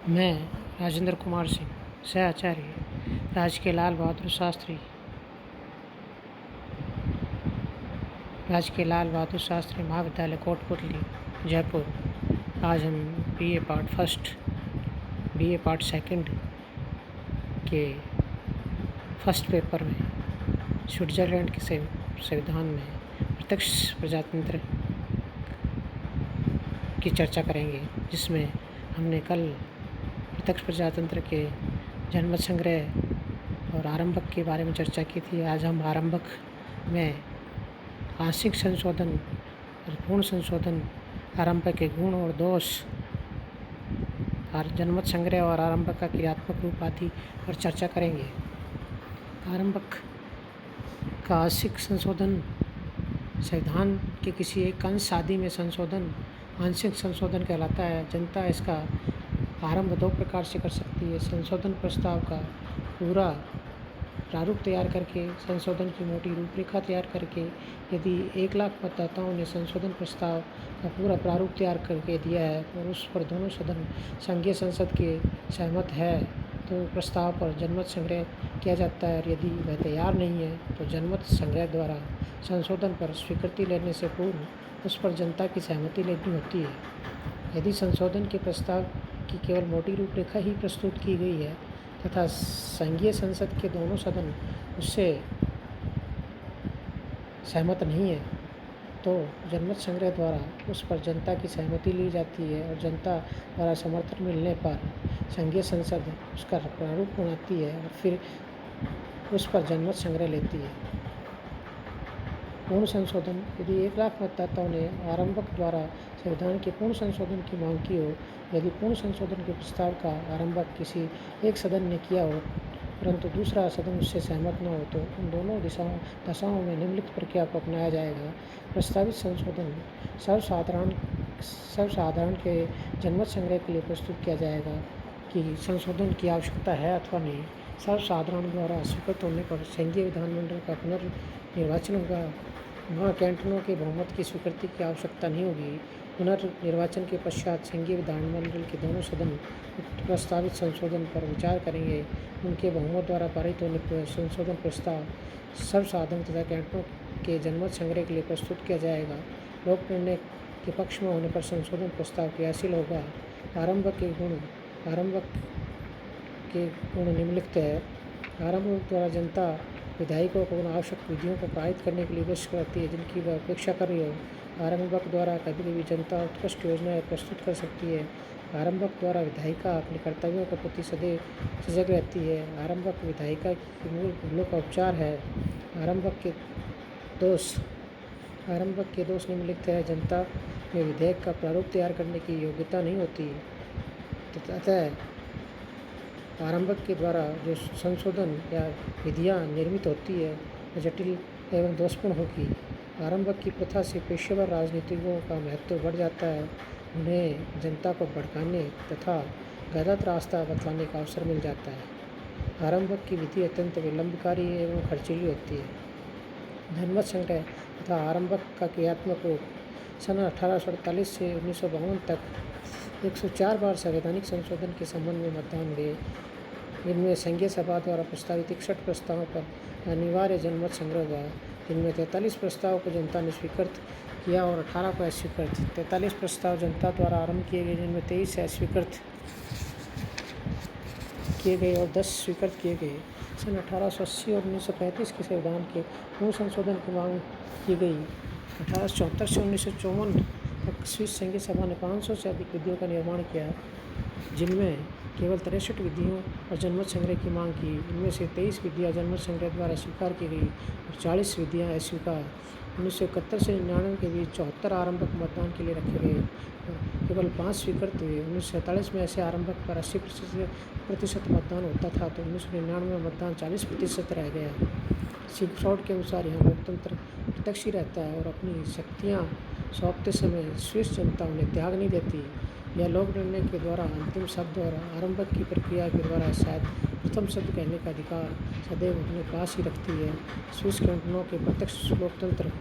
मैं राजेंद्र कुमार सिंह, सह आचार्य, राजकीय लाल बहादुर शास्त्री महाविद्यालय कोटपुतली, जयपुर। आज हम बीए पार्ट सेकंड के फर्स्ट पेपर में स्विट्ज़रलैंड के संविधान में प्रत्यक्ष प्रजातंत्र की चर्चा करेंगे, जिसमें हमने कल प्रत्यक्ष प्रजातंत्र के जनमत संग्रह और आरंभक के बारे में चर्चा की थी। आज हम आरंभक में आंशिक संशोधन और पूर्ण संशोधन, आरंभक के गुण और दोष, और जनमत संग्रह और आरंभक का क्रियात्मक रूप आदि पर चर्चा करेंगे। आरंभक का आंशिक संशोधन संविधान के किसी एक अंश आदि में संशोधन आंशिक संशोधन कहलाता है। जनता इसका आरंभ दो प्रकार से कर सकती है: संशोधन प्रस्ताव का पूरा प्रारूप तैयार करके, संशोधन की मोटी रूपरेखा तैयार करके। यदि 1,00,000 मतदाताओं ने संशोधन प्रस्ताव का पूरा प्रारूप तैयार करके दिया है और उस पर दोनों सदन संघीय संसद के सहमत है तो प्रस्ताव पर जनमत संग्रह किया जाता है। और यदि वह तैयार नहीं है तो जनमत संग्रह द्वारा संशोधन पर स्वीकृति लेने से पूर्व उस पर जनता की सहमति लेनी होती है। यदि संशोधन के प्रस्ताव की केवल मोटी रूपरेखा ही प्रस्तुत की गई है तथा संघीय संसद के दोनों सदन उससे सहमत नहीं है तो जनमत संग्रह द्वारा उस पर जनता की सहमति ली जाती है और जनता द्वारा समर्थन मिलने पर संघीय संसद उसका प्रारूप बनाती है और फिर उस पर जनमत संग्रह लेती है। पूर्ण संशोधन: यदि 1,00,000 मतदाताओं ने आरंभक द्वारा संविधान के पूर्ण संशोधन की मांग की हो, यदि पूर्ण संशोधन के प्रस्ताव का आरंभक किसी एक सदन ने किया हो परंतु दूसरा सदन उससे सहमत न हो तो उन दोनों दशाओं में निम्नलिखित प्रक्रिया को अपनाया जाएगा। प्रस्तावित संशोधन सर्वसाधारण के जनमत संग्रह के लिए प्रस्तुत किया जाएगा कि संशोधन की आवश्यकता है अथवा नहीं। सर्वसाधारण द्वारा स्वीकृत होने पर संघीय विधानमंडल का पुनर्निर्वाचन होगा। वहाँ कैंटोनों के बहुमत की स्वीकृति की आवश्यकता नहीं होगी। पुनर्निर्वाचन के पश्चात संघीय विधानमंडल के दोनों सदन प्रस्तावित संशोधन पर विचार करेंगे। उनके बहुमत द्वारा पारित होने पर संशोधन प्रस्ताव सर्वसाधारण तथा कैंटोनों के जनमत संग्रह के लिए प्रस्तुत किया जाएगा। लोक निर्णय के पक्ष में होने पर संशोधन प्रस्ताव क्रियाशील होगा। आरंभक के गुण निम्नलिखित है। आरंभक द्वारा जनता विधायकों को आवश्यक विधियों को पारित करने के लिए विवश करती है जिनकी वह अपेक्षा कर रही हो। आरंभक द्वारा कभी कभी जनता उत्कृष्ट योजनाएं प्रस्तुत कर सकती है। आरंभक द्वारा विधायिका अपने कर्तव्यों के प्रति सजग रहती है। आरंभक विधायिका की मूल भूलों का उपचार है। आरंभक के दोष निम्नलिखित है: जनता में विधेयक का प्रारूप तैयार करने की योग्यता नहीं होती, अतः आरंभक के द्वारा जो संशोधन या विधियाँ निर्मित होती है वह जटिल एवं दोषपूर्ण होगी। आरंभक की प्रथा से पेशेवर राजनीतिज्ञों का महत्व बढ़ जाता है। उन्हें जनता को भड़काने तथा गलत रास्ता बतलाने का अवसर मिल जाता है। आरंभक की विधि अत्यंत विलंबकारी एवं खर्चीली होती है। जनमत संग्रह तथा आरंभक का क्रियात्मक रूप: सन 1848 से 1952 तक 104 बार संवैधानिक संशोधन के संबंध में मतदान हुए। इनमें संघीय सभा द्वारा प्रस्तावित 61 प्रस्तावों पर अनिवार्य जनमत संग्रह हुआ, जिनमें 43 प्रस्तावों को जनता ने स्वीकृत किया और 18 को अस्वीकृत। 43 प्रस्ताव जनता द्वारा आरंभ किए गए, जिनमें 23 अस्वीकृत किए गए और 10 स्वीकृत किए गए। सन 1880 और 1935 के संविधान के पूर्ण संशोधन की मांग की गई। 1874 से 1954 तक स्विस संघीय सभा ने 500 से अधिक विधियों का निर्माण किया, जिनमें केवल 63 विधियों और जनमत संग्रह की मांग की। इनमें से 23 विधियाँ जनमत संग्रह द्वारा स्वीकार की गई और 40 विधियाँ अस्वीकार। 1971 से 1999 के बीच 74 आरंभक मतदान के लिए रखे गए, केवल 5 स्वीकृत हुए। 1947 में ऐसे आरंभक पर 80% मतदान होता था तो 1999 में मतदान 40% रह गया। सिगफ्रॉड के अनुसार यहाँ लोकतंत्र प्रत्यक्ष ही रहता है और अपनी शक्तियाँ सौंपते समय स्विस जनता उन्हें त्याग नहीं देती। यह लोक निर्णय के द्वारा अंतिम शब्द और आरंभक की प्रक्रिया के द्वारा शायद प्रथम शब्द कहने का अधिकार सदैव अपने पास ही रखती है। स्विस कैंटोनों के प्रत्यक्ष लोकतंत्र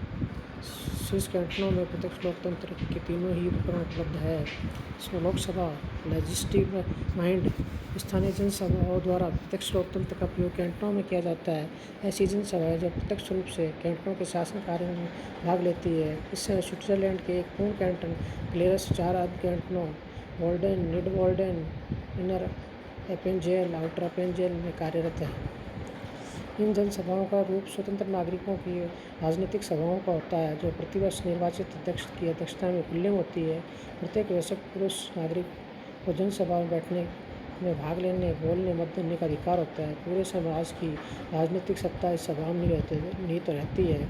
स्विस कैंटनों में प्रत्यक्ष लोकतंत्र के तीनों ही उपकरण उपलब्ध है। इसमें लोकसभा, लेजिस्लेटिव माइंड, स्थानीय जनसभाओं द्वारा प्रत्यक्ष लोकतंत्र का प्रयोग कैंटनों में किया जाता है। ऐसी जनसभाएं जो प्रत्यक्ष रूप से कैंटनों के शासन कार्यों में भाग लेती है। इससे स्विट्जरलैंड के एक पूर्ण कैंटन ग्लेरस 4 अर्ध कैंटनों वोल्डेन, निडवोल्डेन, इनर एपेंजेल, आउटर एपेंजेल में कार्यरत है। इन जनसभाओं का रूप स्वतंत्र नागरिकों की राजनीतिक सभाओं का होता है, जो प्रतिवर्ष निर्वाचित अध्यक्ष की अध्यक्षता में खुल्लेम होती है। प्रत्येक वयस्क पुरुष नागरिक को जनसभा में बैठने में भाग लेने, बोलने, मत देने का अधिकार होता है। पूरे समाज की राजनीतिक सत्ता इस सभा में निहित रहती है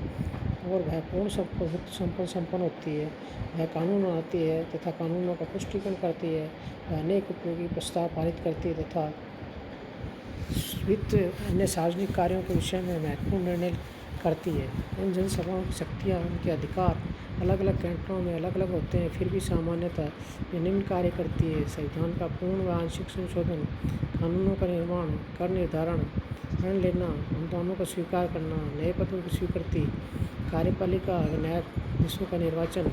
और वह पूर्ण संपन्न होती है। वह कानून बनाती है तथा कानूनों का पुष्टिकरण करती है। वह अनेक उपयोगी प्रस्ताव पारित करती है तथा वित्त अन्य सार्वजनिक कार्यों के विषय में महत्वपूर्ण निर्णय करती है। इन जनसभाओं की शक्तियाँ, उनके अधिकार अलग अलग कैंटनों में अलग अलग होते हैं, फिर भी सामान्यतः ये निम्न कार्य करती है: संविधान का पूर्ण व आंशिक संशोधन, कानूनों का निर्माण, कर निर्धारण, ऋण लेना, अनुदानों को स्वीकार करना, नए पदों की स्वीकृति, कार्यपालिका न्यायाधीशों का निर्वाचन।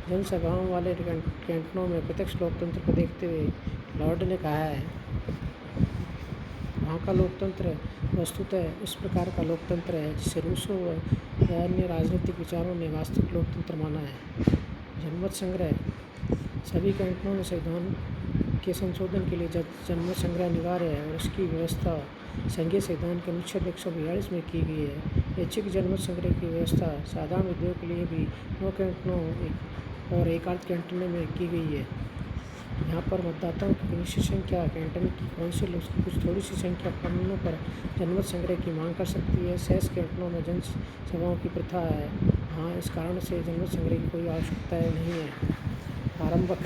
जनसभाओं वाले कैंटनों में प्रत्यक्ष लोकतंत्र को देखते हुए लॉर्ड ने कहा है, वहाँ का लोकतंत्र वस्तुतः उस प्रकार का लोकतंत्र है जिसे रूसो व अन्य राजनीतिक विचारों ने वास्तविक लोकतंत्र माना है। जनमत संग्रह: सभी कैंटनों में संविधान के संशोधन के लिए जनमत संग्रह अनिवार्य है और इसकी व्यवस्था संघीय संविधान के अनुच्छेद 142 में की गई है। ऐच्छिक जनमत संग्रह की व्यवस्था साधारण विद्रोह के लिए भी 9 कैंटनों और एक अर्ध कैंटन में की गई है। यहाँ पर मतदाताओं की निश्चित संख्या कैंटन की काउंसिल उसकी कुछ थोड़ी सी संख्या कानूनों पर जनमत संग्रह की मांग कर सकती है। शेष कैंटनों में जनसभाओं की प्रथा है। हाँ, इस कारण से जनमत संग्रह की कोई आवश्यकता नहीं है। आरंभक: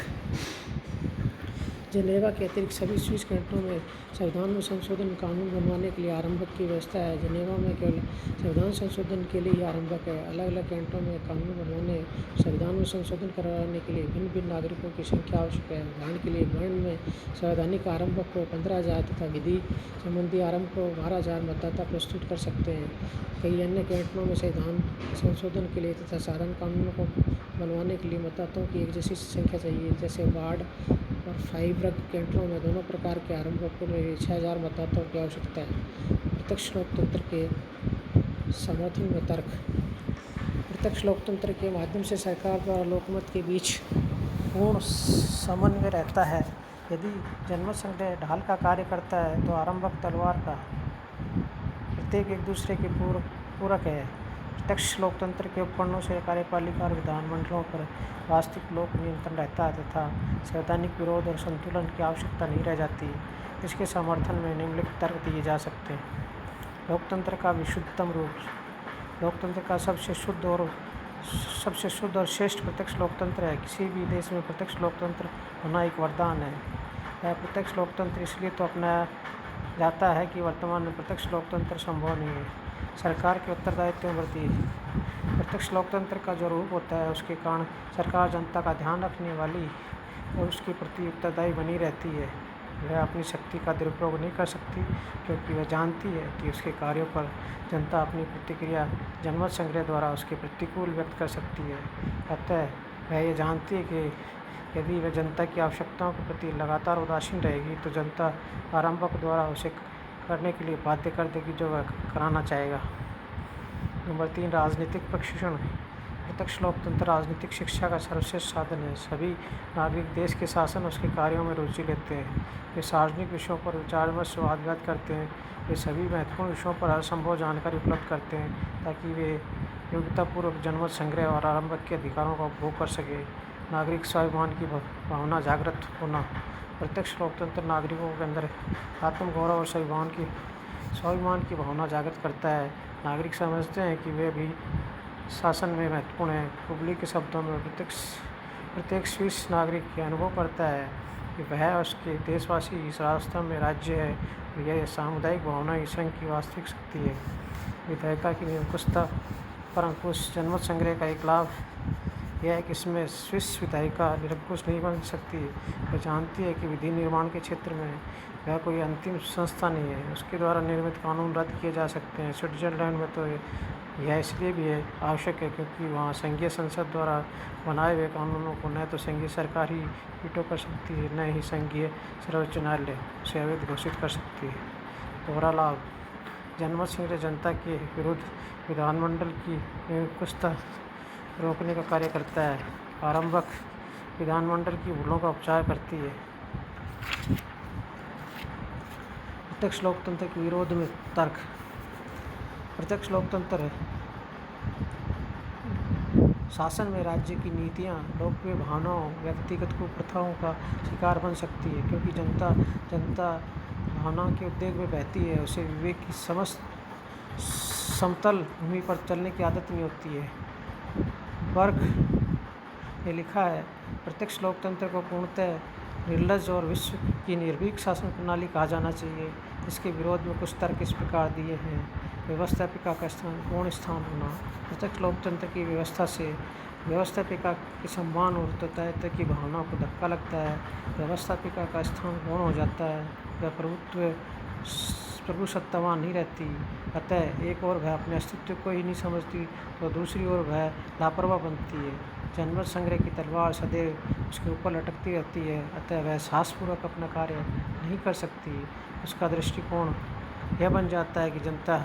जेनेवा के अतिरिक्त सभी स्विस कैंटनों में संविधान में संशोधन कानून बनवाने के लिए आरंभक की व्यवस्था है। जेनेवा में केवल संविधान संशोधन के लिए ही आरंभक है। अलग अलग कैंटनों में कानून बनवाने, संविधान में संशोधन कराने के लिए भिन्न भिन्न नागरिकों की संख्या आवश्यक है। उदाहरण के लिए बर्न में संवैधानिक आरंभक को 15,000 तथा विधि संबंधी आरंभ को 12,000 मतदाता प्रस्तुत कर सकते हैं। कई अन्य कैंटनों में संविधान संशोधन के लिए तथा साधारण कानूनों को बनवाने के लिए मतदाताओं की एक जैसी संख्या चाहिए। जैसे वार्ड और फ्राइबर्ग कैंटनों में दोनों प्रकार के आरंभक के लिए 6,000 मतदाताओं की आवश्यकता है। प्रत्यक्ष लोकतंत्र के समर्थन में तर्क: प्रत्यक्ष लोकतंत्र के माध्यम से सरकार द्वारा लोकमत के बीच पूर्ण समन्वय रहता है। यदि जनमत संग्रह ढाल का कार्य करता है तो आरंभक तलवार का प्रत्येक एक दूसरे के पूरक है। प्रत्यक्ष लोकतंत्र के उपकरणों से कार्यपालिका और विधानमंडलों पर वास्तविक लोक नियंत्रण रहता है तथा संवैधानिक विरोध और संतुलन की आवश्यकता नहीं रह जाती। इसके समर्थन में निम्नलिखित तर्क दिए जा सकते हैं। लोकतंत्र का विशुद्धतम रूप: लोकतंत्र का सबसे शुद्ध और श्रेष्ठ प्रत्यक्ष लोकतंत्र है। किसी भी देश में प्रत्यक्ष लोकतंत्र होना एक वरदान है। यह प्रत्यक्ष लोकतंत्र इसलिए तो अपनाया जाता है कि वर्तमान में प्रत्यक्ष लोकतंत्र संभव नहीं है। सरकार के उत्तरदायित्व में वृद्धि: प्रत्यक्ष लोकतंत्र का जो रूप होता है उसके कारण सरकार जनता का ध्यान रखने वाली और उसके प्रति उत्तरदायी बनी रहती है। वह अपनी शक्ति का दुरुपयोग नहीं कर सकती क्योंकि वह जानती है कि उसके कार्यों पर जनता अपनी प्रतिक्रिया जनमत संग्रह द्वारा उसके प्रतिकूल व्यक्त कर सकती है। अतः वह ये जानती है कि यदि वह जनता की आवश्यकताओं के प्रति लगातार उदासीन रहेगी तो जनता आरंभक द्वारा उसे करने के लिए बाध्य कर देगी जो वह कराना चाहेगा। नंबर 3, राजनीतिक प्रशिक्षण: प्रत्यक्ष लोकतंत्र राजनीतिक शिक्षा का सर्वश्रेष्ठ साधन है। सभी नागरिक देश के शासन उसके कार्यों में रुचि लेते हैं। वे सार्वजनिक विषयों पर विचार विमर्श वाद विवाद करते हैं। वे सभी महत्वपूर्ण विषयों पर असंभव जानकारी उपलब्ध करते हैं ताकि वे योग्यतापूर्वक जनमत संग्रह और आरंभक के अधिकारों का उपभोग कर सके। नागरिक स्वाभिमान की भावना जागृत होना: प्रत्यक्ष लोकतंत्र नागरिकों के अंदर आत्मगौरव और स्वाभिमान की भावना जागृत करता है। नागरिक समझते हैं कि वे भी शासन में महत्वपूर्ण है। कुबली के शब्दों में प्रत्येक स्विस नागरिक यह अनुभव करता है कि वह और उसके देशवासी इस रास्ते में राज्य है और यह सामुदायिक भावना ही संघ की वास्तविक शक्ति है। विधेयता की निरंकुशता पर अंकुश: जनमत संग्रह का एक लाभ यह है कि इसमें स्विस विधायिका निरंकुश नहीं बन सकती। वह जानती है कि विधि निर्माण के क्षेत्र में वह कोई अंतिम संस्था नहीं है। उसके द्वारा निर्मित कानून रद्द किए जा सकते हैं। स्विट्जरलैंड में तो यह इसलिए भी है आवश्यक है क्योंकि वहाँ संघीय संसद द्वारा बनाए हुए कानूनों को न तो संघीय सरकार ही वीटो कर सकती है, न ही संघीय सर्वोच्च न्यायालय उसे अवैध घोषित कर सकती है। दोहरा लाभ: जनमत संग्रह जनता के विरुद्ध विधानमंडल की निरंकुशता रोकने का कार्य करता है। आरंभक विधानमंडल की भूलों का उपचार करती है। प्रत्यक्ष लोकतंत्र के विरोध में तर्क: प्रत्यक्ष लोकतंत्र शासन में राज्य की नीतियाँ लोकप्रिय भावनाओं, व्यक्तिगत कुप्रथाओं का शिकार बन सकती है क्योंकि जनता भावना के उद्वेग में बहती है। उसे विवेक की समतल भूमि पर चलने की आदत नहीं होती है। बर्क ने लिखा है, प्रत्यक्ष लोकतंत्र को पूर्णतः निर्लज्ज और विश्व की निर्भीक शासन प्रणाली कहा जाना चाहिए। इसके विरोध में कुछ तर्क इस प्रकार दिए हैं। व्यवस्थापिका का पूर्ण स्थान होना: प्रत्यक्ष लोकतंत्र की व्यवस्था से व्यवस्थापिका के सम्मान और उत्तरदायित्व की भावना को धक्का लगता है। व्यवस्थापिका का स्थान गौण हो जाता है, वह प्रभुसत्तावान नहीं रहती। अतः एक ओर वह अपने अस्तित्व को ही नहीं समझती तो दूसरी ओर वह लापरवाह बनती है। जनमत संग्रह की तलवार सदैव उसके ऊपर लटकती रहती है, अतः वह साहसपूर्वक अपना कार्य नहीं कर सकती। उसका दृष्टिकोण यह बन जाता है कि जनता